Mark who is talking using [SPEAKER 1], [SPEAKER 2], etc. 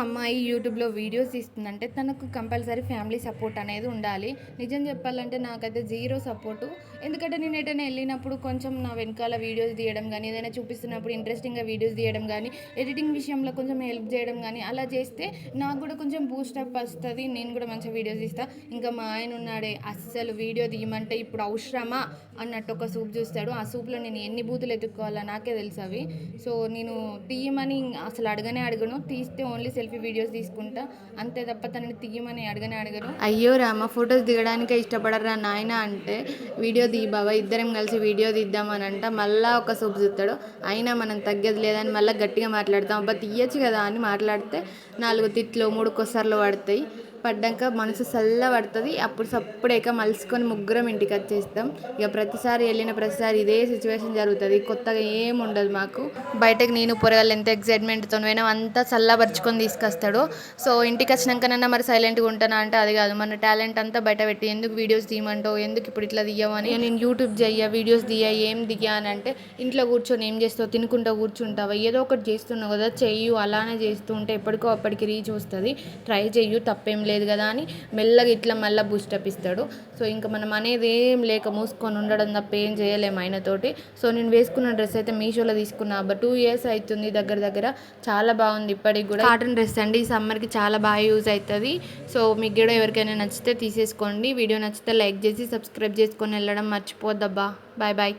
[SPEAKER 1] అమ్మాయి యూట్యూబ్లో వీడియోస్ తీస్తుందంటే తనకు కంపల్సరీ ఫ్యామిలీ సపోర్ట్ అనేది ఉండాలి. నిజం చెప్పాలంటే నాకైతే జీరో సపోర్టు. ఎందుకంటే నేను ఎటైనా వెళ్ళినప్పుడు కొంచెం నా వెనకాల వీడియోస్ తీయడం కానీ, ఏదైనా చూపిస్తున్నప్పుడు ఇంట్రెస్టింగ్గా వీడియోస్ తీయడం కానీ, ఎడిటింగ్ విషయంలో కొంచెం హెల్ప్ చేయడం కానీ అలా చేస్తే నాకు కూడా కొంచెం బూస్టప్ వస్తుంది. నేను కూడా మంచిగా వీడియోస్ తీస్తాను. ఇంకా మా ఆయన ఉన్నాడే, అస్సలు వీడియో తీయమంటే ఇప్పుడు అవసరమా అన్నట్టు ఒక సూప్ చూస్తాడు. ఆ సూప్లో నేను ఎన్ని బూతులు ఎత్తుక్కోవాలో నాకే తెలుసు అవి. సో నేను తీయమని అసలు అడగను. తీస్తే ఓన్లీ సెల్ఫీ వీడియోస్ తీసుకుంటా అంతే తప్ప తనని తీయమని అడగను. అయ్యో రామ, ఫొటోస్ దిగడానికే ఇష్టపడరా నాయన అంటే వీడియో తీ బాబా, ఇద్దరం కలిసి వీడియో తీద్దామని అంట. మళ్ళీ ఒక సూప్ చూస్తాడు. అయినా మనం తగ్గదు లేదని మళ్ళీ గట్టిగా మాట్లాడతాం. అబ్బా తీయచ్చు కదా అని మాట్లాడితే 4 తిట్లు 3 కొసర్లు పడతాయి. పడ్డాక మనసు చల్ల పడుతుంది. అప్పుడు సప్పుడేక మలుసుకొని ముగ్గురం ఇంటికి వచ్చేస్తాం. ఇక ప్రతిసారి వెళ్ళిన ప్రతిసారి ఇదే సిచ్యువేషన్ జరుగుతుంది. కొత్తగా ఏమి ఉండదు మాకు. బయటకు నేను పొరగాలి ఎంత ఎగ్జైట్మెంట్తో పోయినా అంతా చల్లబరుచుకొని తీసుకొస్తాడు. సో ఇంటికి వచ్చినాకనన్నా మరి సైలెంట్గా ఉంటానా అంటే అది కాదు. మన టాలెంట్ అంతా బయట పెట్టి ఎందుకు వీడియోస్ తీయమంటావు, ఎందుకు ఇప్పుడు ఇట్లా తీయమని, నేను యూట్యూబ్ వీడియోస్ ఏం దిగా అని అంటే ఇంట్లో కూర్చొని ఏం చేస్తావు, తినుకుంటా కూర్చుంటావా, ఏదో ఒకటి చేస్తున్నావు కదా చెయ్యు, అలానే చేస్తూ ఉంటే ఎప్పటికో అప్పటికి రీచ్ వస్తుంది, ట్రై చెయ్యు, తప్పేం లేదు కదా అని మెల్లగా ఇట్లా మళ్ళీ బూస్టప్ ఇస్తాడు. సో ఇంకా మనం అనేది ఏం లేక మూసుకొని ఉండడం తప్ప ఏం చేయలేము ఆయనతోటి. సో నేను వేసుకున్న డ్రెస్ అయితే మీషోలో తీసుకున్నా. 2 years అవుతుంది దగ్గర. చాలా బాగుంది. ఇప్పటికి కూడా కాటన్ డ్రెస్ అండి. ఈ సమ్మర్కి చాలా బాగా యూజ్ అవుతుంది. సో మీకు కూడా ఎవరికైనా నచ్చితే తీసేసుకోండి. వీడియో నచ్చితే లైక్ చేసి సబ్స్క్రైబ్ చేసుకొని వెళ్ళడం మర్చిపోద్దబ్బా. బాయ్.